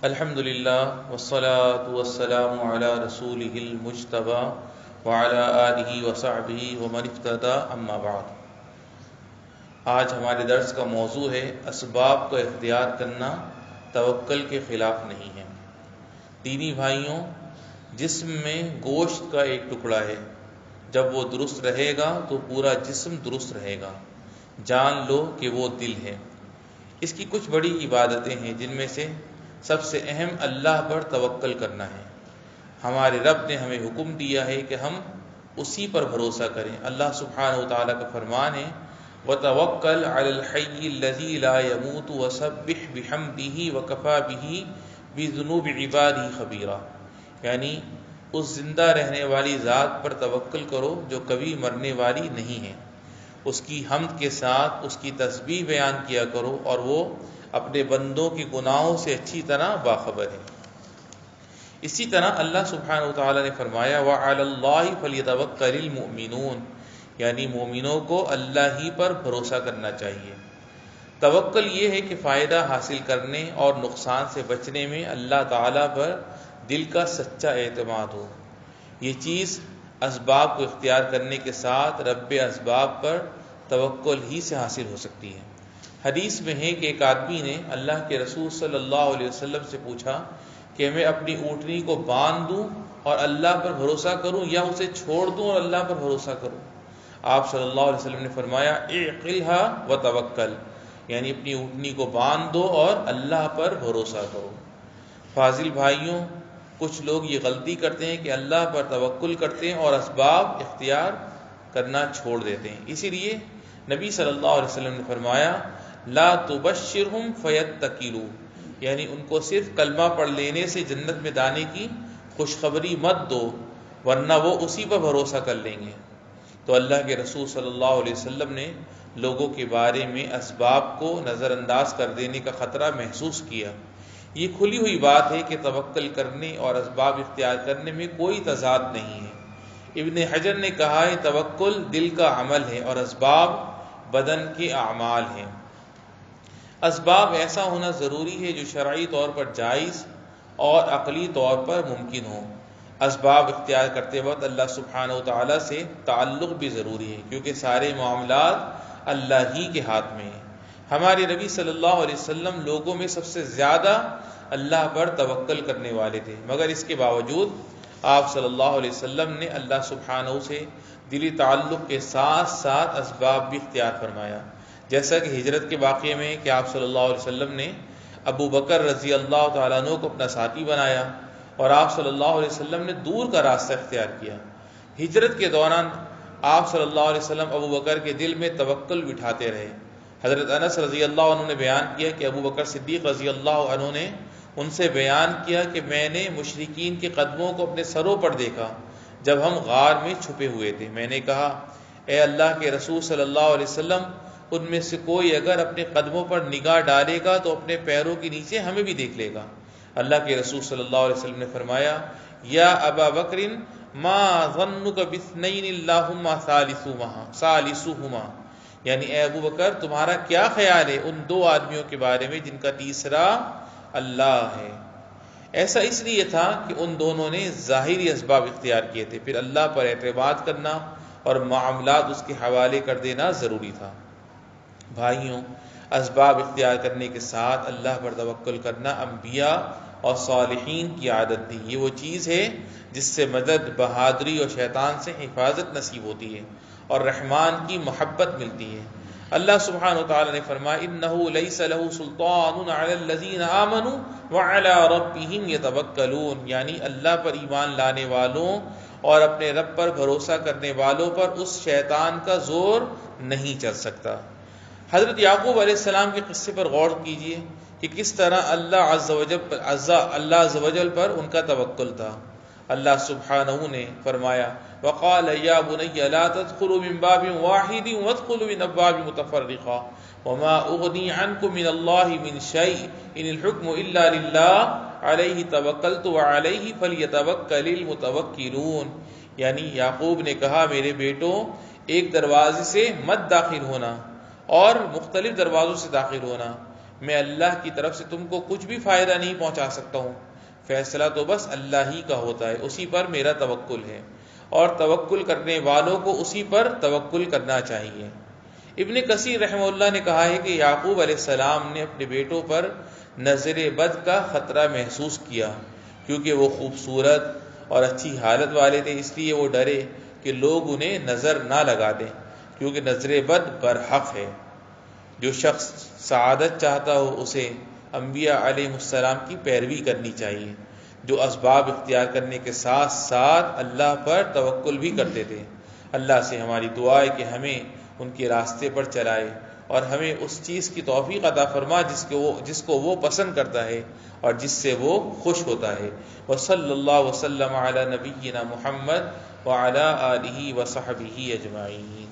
الحمدللہ والصلاة والسلام علی رسولہ المجتبی وعلی آلہ وصحبہ ومن اہتدی اما بعد۔ آج ہمارے درس کا موضوع ہے اسباب کا اختیار کرنا توکل کے خلاف نہیں ہے۔ دینی بھائیوں، جسم میں گوشت کا ایک ٹکڑا ہے، جب وہ درست رہے گا تو پورا جسم درست رہے گا۔ جان لو کہ وہ دل ہے۔ اس کی کچھ بڑی عبادتیں ہیں، جن میں سے سب سے اہم اللہ پر توکل کرنا ہے۔ ہمارے رب نے ہمیں حکم دیا ہے کہ ہم اسی پر بھروسہ کریں۔ اللہ سبحانہ وتعالیٰ کا فرمان ہے وَتَوَكَّلْ عَلَى الْحَيِّ الَّذِي لَا يَمُوتُ وَسَبِّحْ بِحَمْدِهِ وَكَفَى بِهِ بِذُنُوبِ عِبَادِهِ خَبِيرًا، یعنی اس زندہ رہنے والی ذات پر توکل کرو جو کبھی مرنے والی نہیں ہے، اس کی حمد کے ساتھ اس کی تسبیح بیان کیا کرو، اور وہ اپنے بندوں کے گناہوں سے اچھی طرح باخبر ہے۔ اسی طرح اللہ سبحانہ وتعالیٰ نے فرمایا وَعَلَى اللَّهِ فَلْيَتَوَكَّلِ الْمُؤْمِنُونَ، یعنی مومنوں کو اللہ ہی پر بھروسہ کرنا چاہیے۔ توکل یہ ہے کہ فائدہ حاصل کرنے اور نقصان سے بچنے میں اللہ تعالیٰ پر دل کا سچا اعتماد ہو۔ یہ چیز اسباب کو اختیار کرنے کے ساتھ رب اسباب پر توکل ہی سے حاصل ہو سکتی ہے۔ حدیث میں ہے کہ ایک آدمی نے اللہ کے رسول صلی اللہ علیہ وسلم سے پوچھا کہ میں اپنی اونٹنی کو باندھ دوں اور اللہ پر بھروسہ کروں، یا اسے چھوڑ دوں اور اللہ پر بھروسہ کروں؟ آپ صلی اللہ علیہ وسلم نے فرمایا اعقلها وتوکل، یعنی اپنی اونٹنی کو باندھ دو اور اللہ پر بھروسہ کرو۔ فاضل بھائیوں، کچھ لوگ یہ غلطی کرتے ہیں کہ اللہ پر توکل کرتے ہیں اور اسباب اختیار کرنا چھوڑ دیتے ہیں۔ اسی لیے نبی صلی اللہ علیہ وسلم نے فرمایا لا تبشرہم فیتکلوا، یعنی ان کو صرف کلمہ پڑھ لینے سے جنت میں دانے کی خوشخبری مت دو، ورنہ وہ اسی پر بھروسہ کر لیں گے۔ تو اللہ کے رسول صلی اللہ علیہ وسلم نے لوگوں کے بارے میں اسباب کو نظر انداز کر دینے کا خطرہ محسوس کیا۔ یہ کھلی ہوئی بات ہے کہ توکل کرنے اور اسباب اختیار کرنے میں کوئی تضاد نہیں ہے۔ ابن حجر نے کہا ہے توکل دل کا عمل ہے اور اسباب بدن کے اعمال ہیں۔ اسباب ایسا ہونا ضروری ہے جو شرعی طور پر جائز اور عقلی طور پر ممکن ہو۔ اسباب اختیار کرتے وقت اللہ سبحانہ وتعالیٰ سے تعلق بھی ضروری ہے، کیونکہ سارے معاملات اللہ ہی کے ہاتھ میں ہیں۔ ہمارے نبی صلی اللہ علیہ وسلم لوگوں میں سب سے زیادہ اللہ پر توکل کرنے والے تھے، مگر اس کے باوجود آپ صلی اللہ علیہ وسلم نے اللہ سبحانہ سے دلی تعلق کے ساتھ ساتھ اسباب بھی اختیار فرمایا، جیسا کہ ہجرت کے واقعے میں کہ آپ صلی اللہ علیہ وسلم نے ابو بکر رضی اللہ تعالیٰ عنہ کو اپنا ساتھی بنایا اور آپ صلی اللہ علیہ وسلم نے دور کا راستہ اختیار کیا۔ ہجرت کے دوران آپ صلی اللہ علیہ وسلم ابو بکر کے دل میں توکل بٹھاتے رہے۔ حضرت انس رضی اللہ عنہ نے بیان کیا کہ ابو بکر صدیق رضی اللہ عنہ نے ان سے بیان کیا کہ میں نے مشرکین کے قدموں کو اپنے سروں پر دیکھا جب ہم غار میں چھپے ہوئے تھے۔ میں نے کہا اے اللہ کے رسول صلی اللہ علیہ وسلم، ان میں سے کوئی اگر اپنے قدموں پر نگاہ ڈالے گا تو اپنے پیروں کے نیچے ہمیں بھی دیکھ لے گا۔ اللہ کے رسول صلی اللہ علیہ وسلم نے فرمایا یا ابا بکر ما ظنک باثنین اللہم ثالثہما، یعنی اے ابو بکر تمہارا کیا خیال ہے ان دو آدمیوں کے بارے میں جن کا تیسرا اللہ ہے؟ ایسا اس لیے تھا کہ ان دونوں نے ظاہری اسباب اختیار کیے تھے، پھر اللہ پر اعتماد کرنا اور معاملات اس کے حوالے کر دینا ضروری تھا۔ بھائیوں، اسباب اختیار کرنے کے ساتھ اللہ پر توکل کرنا انبیاء اور صالحین کی عادت تھی۔ یہ وہ چیز ہے جس سے مدد، بہادری اور شیطان سے حفاظت نصیب ہوتی ہے اور رحمان کی محبت ملتی ہے۔ اللہ سبحانہ وتعالی نے فرمایا انہ لیس لہ سلطان علی الذین آمنوا وعلی ربہم یتوکلون، یعنی اللہ پر ایمان لانے والوں اور اپنے رب پر بھروسہ کرنے والوں پر اس شیطان کا زور نہیں چل سکتا۔ حضرت یعقوب علیہ السلام کے قصے پر غور کیجئے کہ کس طرح اللہ عز و جل پر ان کا توکل تھا۔ اللہ سبحانہ نے فرمایا وقال یا بنی لا تدخلوا من باب واحد وادخلوا من ابواب متفرقہ وما اغنی عنکم من اللہ من شیء ان الحکم الا للہ علیہ توکلت وعلیہ فلیتوکل المتوکلون، یعنی یعقوب نے کہا میرے بیٹوں، ایک دروازے سے مت داخل ہونا اور مختلف دروازوں سے داخل ہونا، میں اللہ کی طرف سے تم کو کچھ بھی فائدہ نہیں پہنچا سکتا ہوں، فیصلہ تو بس اللہ ہی کا ہوتا ہے، اسی پر میرا توکل ہے، اور توکل کرنے والوں کو اسی پر توکل کرنا چاہیے۔ ابن کثیر رحمہ اللہ نے کہا ہے کہ یعقوب علیہ السلام نے اپنے بیٹوں پر نظر بد کا خطرہ محسوس کیا، کیونکہ وہ خوبصورت اور اچھی حالت والے تھے، اس لیے وہ ڈرے کہ لوگ انہیں نظر نہ لگا دیں، کیونکہ نظر بد برحق ہے۔ جو شخص سعادت چاہتا ہو اسے انبیاء علیہ السلام کی پیروی کرنی چاہیے، جو اسباب اختیار کرنے کے ساتھ ساتھ اللہ پر توکل بھی کرتے تھے۔ اللہ سے ہماری دعا ہے کہ ہمیں ان کے راستے پر چلائے اور ہمیں اس چیز کی توفیق عطا فرما جس کو وہ پسند کرتا ہے اور جس سے وہ خوش ہوتا ہے۔ وصلی اللہ وسلم علی نبینا محمد وعلی آلہ وصحبہ اجمعین۔